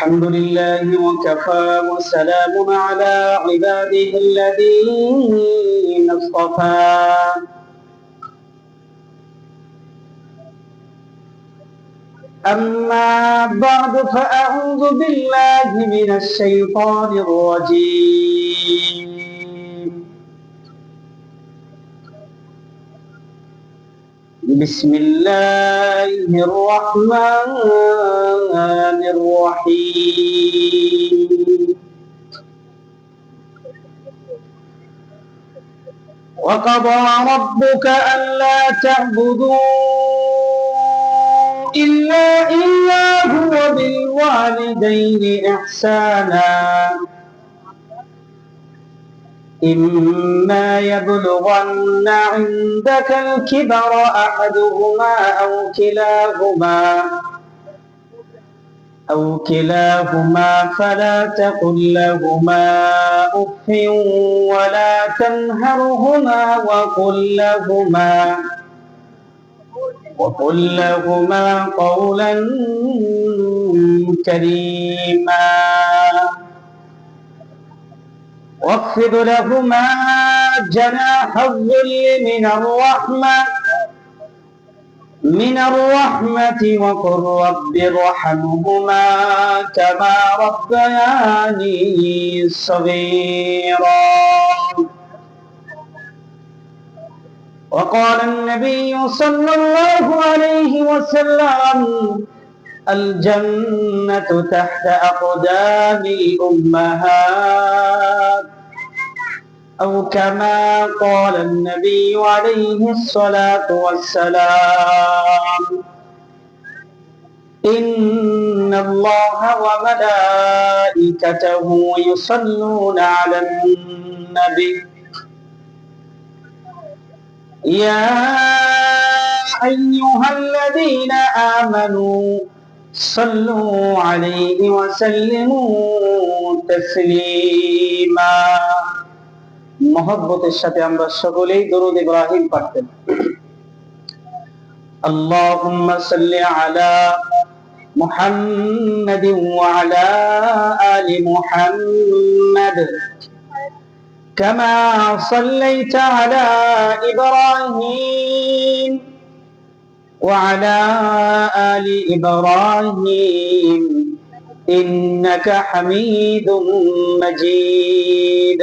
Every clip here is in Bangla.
الحمد لله وكفى وسلام على عباده الذين اصطفى أما بعد فأعوذ بالله من الشيطان الرجيم بسم الله الرحمن الرحيم وقضى ربك ألا تعبدوا إلا إياه وبالوالدين إحسانا إما يبلغن عندك الكبر أحدهما أو كلاهما فلا تقل لهما أف ولا تنهرهما وقل لهما قولا كريما واخفض لهما جناح الذل من الرحمة وقل رب ارحمهما كما ربياني صغيرا. وقال النبي صلى الله عليه وسلم الجنة تحت أقدام الأمهات أو كما قال النبي عليه الصلاة والسلام إن الله وملائكته يصلون على النبي يا أيها الذين آمنوا صلوا عليه وسلموا تسليما. মহব্বতের সাথে আমরা সকলেই দরুদ ইব্রাহিম পড়তেন। আল্লাহুম্মা সাল্লি আলা মুহাম্মাদিন ওয়া আলা আলি মুহাম্মাদ কামা সাল্লাইতা আলা ইব্রাহিম ওয়া আলা আলি ইব্রাহিম ইন্নাকা হামিদুম মাজিদ।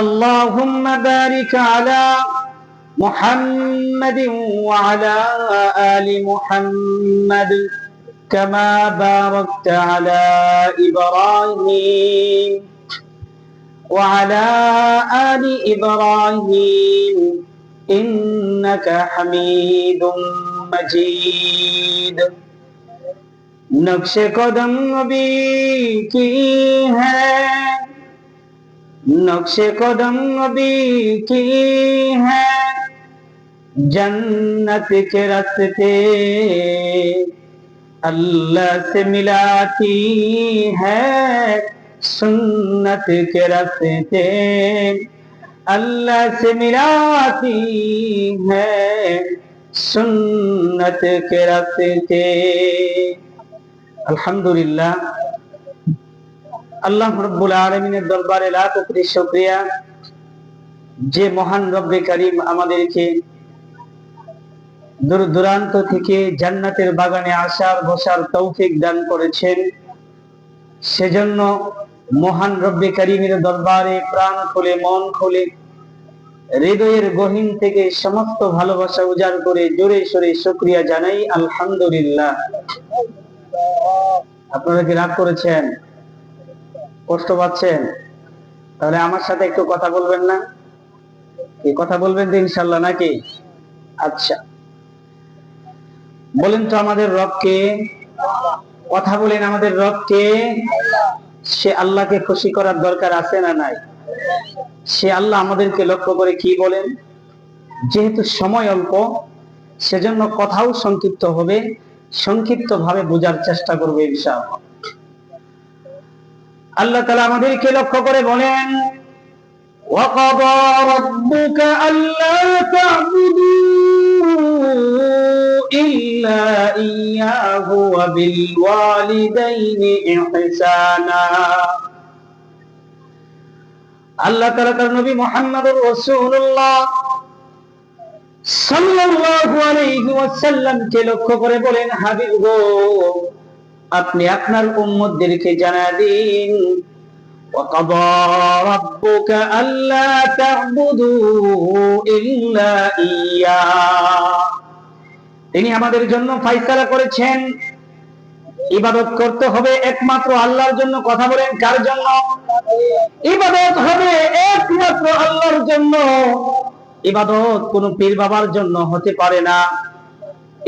اللهم بارك على محمد وعلى آل محمد كما باركت على إبراهيم وعلى آل إبراهيم إنك حميد مجيد। नक्श कदम नबी की है, नक्श कदम नबी की है, जन्नत के रास्ते अल्लाह से मिलाती है, सुन्नत के रास्ते अल्लाह से मिलाती है, सुन्नत के रास्ते। अल्हम्दुलिल्लाह, আল্লাহ রাব্বুল আলামিনের দরবারে লাখ কোটি শুকরিয়া যে মহান রব্বে কারীম আমাদেরকে দূর দূরান্ত থেকে জান্নাতের বাগানে আসার বসার তৌফিক দান করেছেন। সেজন্য মহান রব্বে কারীমের দরবারে প্রাণ খুলে মন খুলে হৃদয়ের গহীন থেকে সমস্ত ভালোবাসা উজাড় করে জোরে সোরে শুকরিয়া জানাই আলহামদুলিল্লাহ। আপনারা কি রাগ করেছেন, কষ্ট পাচ্ছেন? তাহলে আমার সাথে একটু কথা বলবেন না? কি কথা বলবেন তো ইনশাআল্লাহ নাকি? আচ্ছা, বলেন তো আমাদের রবকে, কথা বলেন আমাদের রবকে। সে আল্লাহকে খুশি করার দরকার আছে না নাই? সে আল্লাহ আমাদেরকে লক্ষ্য করে কি বলেন? যেহেতু সময় অল্প সেজন্য কথাও সংক্ষিপ্ত হবে, সংক্ষিপ্ত ভাবে বোঝার চেষ্টা করবে ইনশাআল্লাহ। আল্লাহ তাআলা আমাদেরকে লক্ষ্য করে বলেন وقضى ربك ألا تعبدوا ইল্লা ইয়্যাহু ওয়া বিল ওয়ালিদাইনি ইহসানা। আল্লাহ তাআলা তার নবী মুহাম্মদুর রাসূলুল্লাহ সাল্লাল্লাহু আলাইহি ওয়াসাল্লামকে লক্ষ্য করে বলেন, হাবিব গো, আপনি আপনার উম্মতদেরকে জানা দিন, وَقَضَى رَبُّكَ أَلَّا تَعْبُدُوا إِلَّا إِيَّاهُ। তিনি আমাদের জন্য ফয়সালা করেছেন ইবাদত করতে হবে একমাত্র আল্লাহর জন্য। কথা বলেন, কার জন্য? ইবাদত হবে একমাত্র আল্লাহর জন্য। ইবাদত কোন পীর বাবার জন্য হতে পারে না,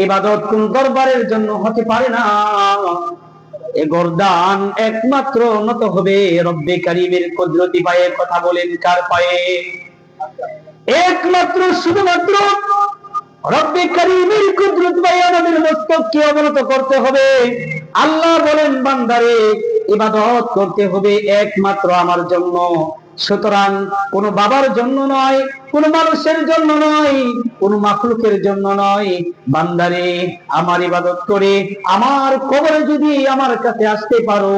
ইবাদত কোন দরবারের জন্য হতে পারে না। এ গর্দান একমাত্র নত হবে রব্বে কারীমের কুদরতি পায়ে। কথা বলেন, কার পায়ে? একমাত্র শুধুমাত্র রব্বে কারীমের কুদরতি পায়ে আমাদের মস্তককে অবনত করতে হবে। আল্লাহ বলেন, বান্দারে ইবাদত করতে হবে একমাত্র আমার জন্য। সুতরাং কোন বাবার জন্য নয়, কোন মানুষের জন্য নয়, কোন মাখলুকের জন্য নয়। বান্দারে আমার ইবাদত করে আমার কবরে যদি আমার কাছে আসতে পারো,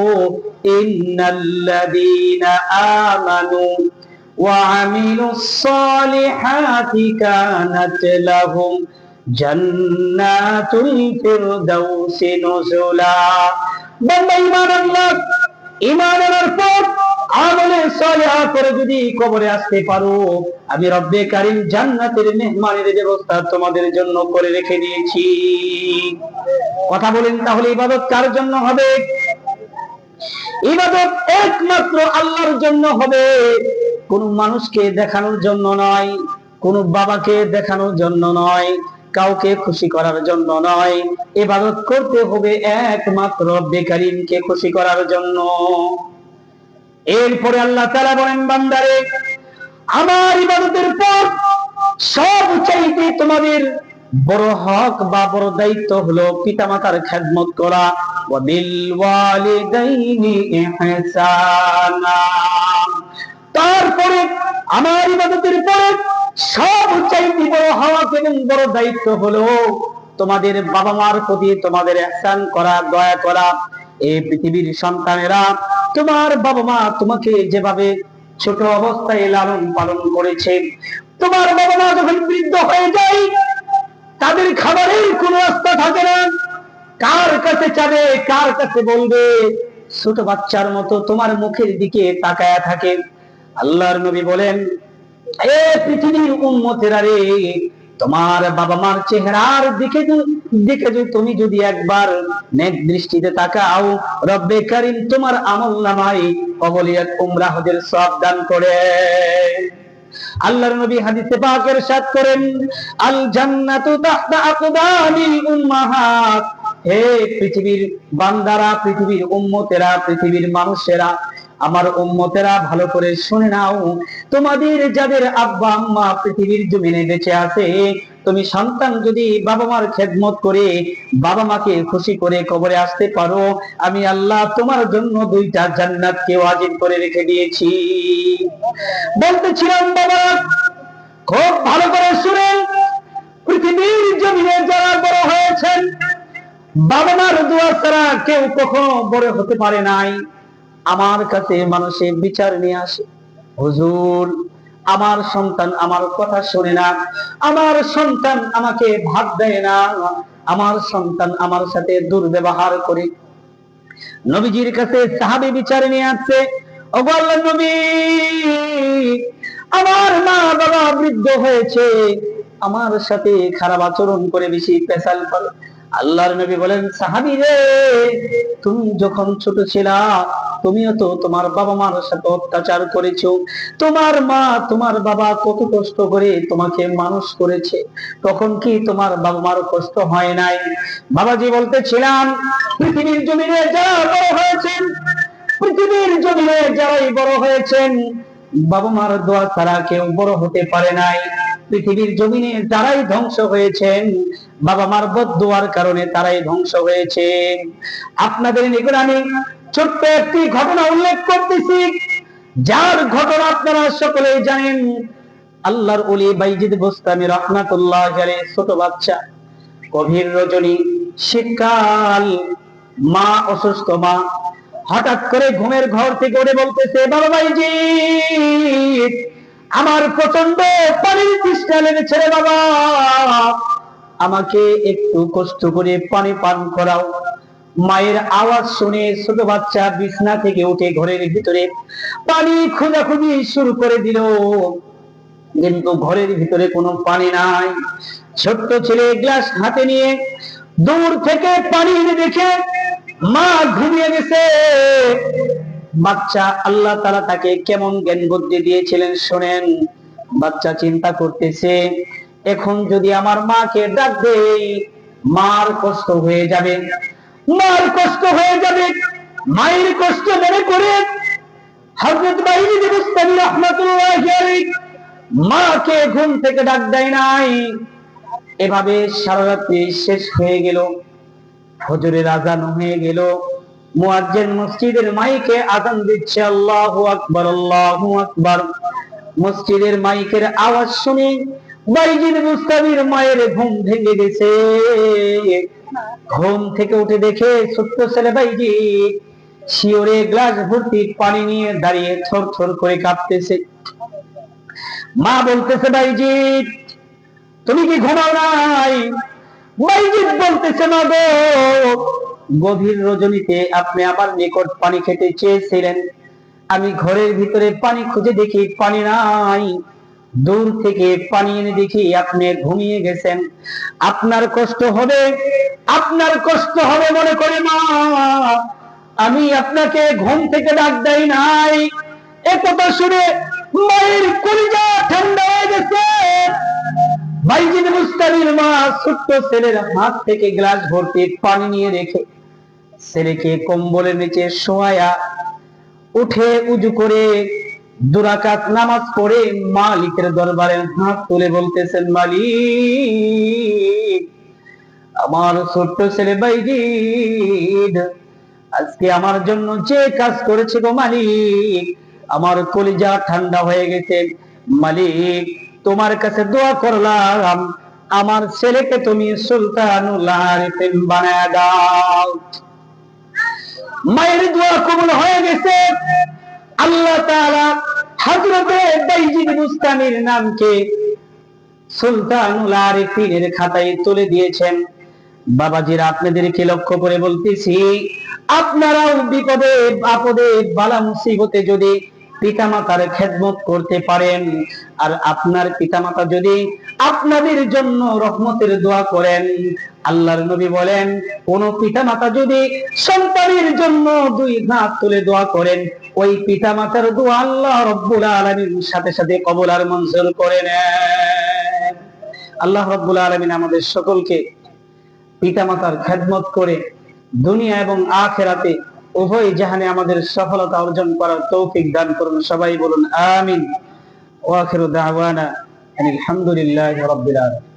ইন্নাল্লাযীনা আমানু ওয়া আমিলুস সালিহাতি কানাত লাহুম জান্নাতুল ফিরদাউসি নুজুলা। বান্দা ঈমান আনলাম, ঈমান আনার পর আমলে সালিহ করে যদি কবরে আসতে পারো, আমি রব্বে কারীম জান্নাতের মেহমানের ব্যবস্থা তোমাদের জন্য করে রেখে দিয়েছি। কথা বলেন, তাহলে ইবাদত কার জন্য হবে? ইবাদত একমাত্র আল্লাহর জন্য হবে, কোন মানুষকে দেখানোর জন্য নয়, কোন বাবাকে দেখানোর জন্য নয়, কাউকে খুশি করার জন্য নয়। ইবাদত করতে হবে একমাত্র রব্বে কারীমকে খুশি করার জন্য। এরপরে আল্লাহ তাআলা বলেন, বান্দারে আমার ইবাদতের পর সবচাইতে তোমাদের বড় হক বা বড় দায়িত্ব হলো পিতামাতার খেদমত করা। ওয়া বিল ওয়ালিদাইনি ইহসানা। তারপরে আমার ইবাদতের পরে সবচাইতে বড় হক এবং বড় দায়িত্ব হলো তোমাদের বাবা মার প্রতি তোমাদের ইহসান করা, দয়া করা। এই পৃথিবীর সন্তানেরা, তোমার বাবা মা তোমাকে যেভাবে ছোট অবস্থায় লালন পালন করেছে, তোমার বাবা মা যখন বৃদ্ধ হয়ে যায়, তাদের খাবারের কোনো আস্থা থাকে না, কার কাছে চাবে, কার কাছে বলবে, ছোট বাচ্চার মতো তোমার মুখের দিকে তাকায়া থাকে। আল্লাহর নবী বলেন, এ পৃথিবীর উম্মতেরা রে, তোমার বাবা মার চেহারার দিকে তুমি যদি একবার নেক দৃষ্টিতে তাকাও, রব্বে কারীম তোমার আমলনামায় কবুলিয়ত উমরা হজের সওয়াব দান করে। আল্লাহর নবী হাদিসে পাক ইরশাদ করেন, আল জান্নাতু তাহতা আকদামিল উম্মাহাত। হে পৃথিবীর বান্দারা, পৃথিবীর উম্মতেরা, পৃথিবীর মানুষেরা, আমার উম্মতেরা ভালো করে শুনে নাও, তোমাদের যাদের আব্বা আম্মা পৃথিবীর জমিনে বেঁচে আছে, তুমি সন্তান যদি বাবা মার খেদমত করে বাবা মাকে খুশি করে কবরে আসতে পারো, আমি আল্লাহ তোমার জন্য 2টা জান্নাতকে ওয়াজিব করে রেখে দিয়েছি। বলতেছিলাম বাবা, খুব ভালো করে শুনেন, পৃথিবীর জমিনে যারা বড় হয়েছেন, বাবা মার দোয়া ছাড়া কেউ কখনো বড় হতে পারে নাই। আমার কাছে মানুষের বিচার নিয়ে আসে, হুজুর আমার সন্তান আমার কথা শুনে না, আমার সন্তান আমাকে ভাত দেয় না, আমার সন্তান আমার সাথে দুর্ব্যবহার করে। নবীজির কাছে সাহাবী বিচার নিয়ে আসছে, ওগো আল্লাহর নবী, আমার মা বাবা বৃদ্ধ হয়েছে, আমার সাথে খারাপ আচরণ করে, বেশি পেশাল করে। আল্লাহর নবী বলেন, সাহাবী রে, তুমি যখন ছোট ছিলা তুমিও তো তোমার বাবা মার সাথে অত্যাচার করেছো। তোমার মা তোমার বাবা কত কষ্ট করে তোমাকে মানুষ করেছে, তখন কি তোমার বাবা মার কষ্ট হয় নাই? বাবাজি বলতেছিলাম, পৃথিবীর জমিনে যারা বড় হয়েছেন, পৃথিবীর জমিনে যারাই বড় হয়েছেন, বাবা মার দোয়া ছাড়া কেউ বড় হতে পারে নাই। পৃথিবীর জমিনে যারাই ধ্বংস হয়েছেন, বাবা মার বদদুয়ার কারণে তারাই ধ্বংস হয়েছে। আপনাদের নিকট আমি ছোট্ট একটি ঘটনা উল্লেখ করতেছি, যার ঘটনা আপনারা সকলেই জানেন। আল্লাহর ওলি বাইজিদ বুস্তামি রাহমাতুল্লাহ আলাইহি ছোট বাচ্চা, গভীর রজনী, শীতকাল, মা অসুস্থ, মা হঠাৎ করে ঘুমের ঘর থেকে উঠে বলতেছে, বাবা বাইজিদ, আমার প্রচন্ড পানির তৃষ্ণা লেগেছে রে বাবা, আমাকে একটু কষ্ট করে পানি পান করাও। মায়ের আওয়াজ শুনে ছোট বাচ্চা বিছনা থেকে উঠে ঘরের ভিতরে পানি খোঁজাখুঁজি শুরু করে দিল, কিন্তু ঘরের ভিতরে কোনো পানি নাই। ছোট্ট ছেলে গ্লাস হাতে নিয়ে দূর থেকে পানি এনে দেখে মা ঘুমিয়ে গেছে। বাচ্চা আল্লাহ তাআলা তাকে কেমন জ্ঞান বুদ্ধি দিয়েছিলেন শোনেন। বাচ্চা চিন্তা করতেছে, এখন যদি আমার মাকে ডাক দেই মার কষ্ট হয়ে যাবে, মার কষ্ট হয়ে যাবে। মায়ের কষ্ট মনে করে হযরত বাইজিদ বুস্তামি রাহমাতুল্লাহি আলাইহি মাকে ঘুম থেকে ডাক দেয় নাই। এভাবে সারা রাত্রি শেষ হয়ে গেল, ফজরের আজান হয়ে গেল, মুয়াজ্জিন মসজিদের মাইকে আজান দিচ্ছে, আল্লাহু আকবার, আল্লাহু আকবার। মসজিদের মাইকের আওয়াজ শুনে বাইজিদ বুস্তামির মায়ের ঘুম ভেঙে গেছে। ঘুম থেকে উঠে দেখে ছোট্ট ছেলে বাইজিদ শিওরে গ্লাস ভর্তি পানি নিয়ে দাঁড়িয়ে থরথর করে কাঁপতেছে। মা বলতেছে, বাইজিদ তুমি কি ঘুমাও নাই? বাইজিদ বলতেছে, মা গো, গভীর রজনীতে আপনি আমার নিকট পানি খেতে চেয়েছিলেন, আমি ঘরের ভিতরে পানি খুঁজে দেখি পানি নাই, দূর থেকে পানি এনে দেখি আপনি ঘুমিয়ে গেছেন। আপনার কষ্ট হবে, আপনার কষ্ট হবে মনে করে মা আমি আপনাকে ঘুম থেকে ডাক দেই নাই। একথা শুনে মায়ের কলিজা ঠান্ডা হয়ে গেছে। বাইজিদ বুস্তামির মা ছোট্ট ছেলের হাত থেকে গ্লাস ভর্তি পানি নিয়ে রেখে ছেলেকে কম্বলের নিচে শোয়ায়া উঠে উজু করে দুরাকাত নামাজ পড়ে মালিকের দরবারে হাত তুলে বলতেছেন, মালিক, আমার ছোট্ট ছেলে বাইজিদ আজকে আমার জন্য যে কাজ করেছে গো মালিক, আমার কলিজা ঠান্ডা হয়ে গেছে। মালিক, তোমার কাছে দোয়া করলাম আমার ছেলেকে তুমি সুলতানুল আরিফিন বানায়া দাও। মায়ের দোয়া কবুল হয়ে গেছে। আল্লাহ তাআলা হযরত বাইজিদ বুস্তামির নামকে সুলতানুল আরিফিনের খাতায় তুলে দিয়েছেন। বাবাজিরা, আপনাদেরকে লক্ষ্য করে বলতেছি, আপনারাও বিপদে আপদে বালা মুসিবতে যদি পিতামাতার খেদমত করতে পারেন, আর আপনার পিতামাতা যদি আপনাদের জন্য রহমতের দোয়া করেন, আল্লাহর নবী বলেন, কোন পিতামাতা যদি সন্তানের জন্য দুই হাত তুলে দোয়া করেন, ওই পিতামাতার দোয়া আল্লাহ রাব্বুল আলামিন সাথে সাথে কবুল আর মঞ্জুর করে নেন। আল্লাহ রাব্বুল আলামিন আমাদের সকলকে পিতামাতার খেদমত করে দুনিয়া এবং আখিরাতে উভয় জাহানে আমাদের সফলতা অর্জন করার তৌফিক দান করুন। সবাই বলুন আমিন। ওয়া আখিরু দাওয়ানা আলহামদুলিল্লাহি রাব্বিল আলামিন।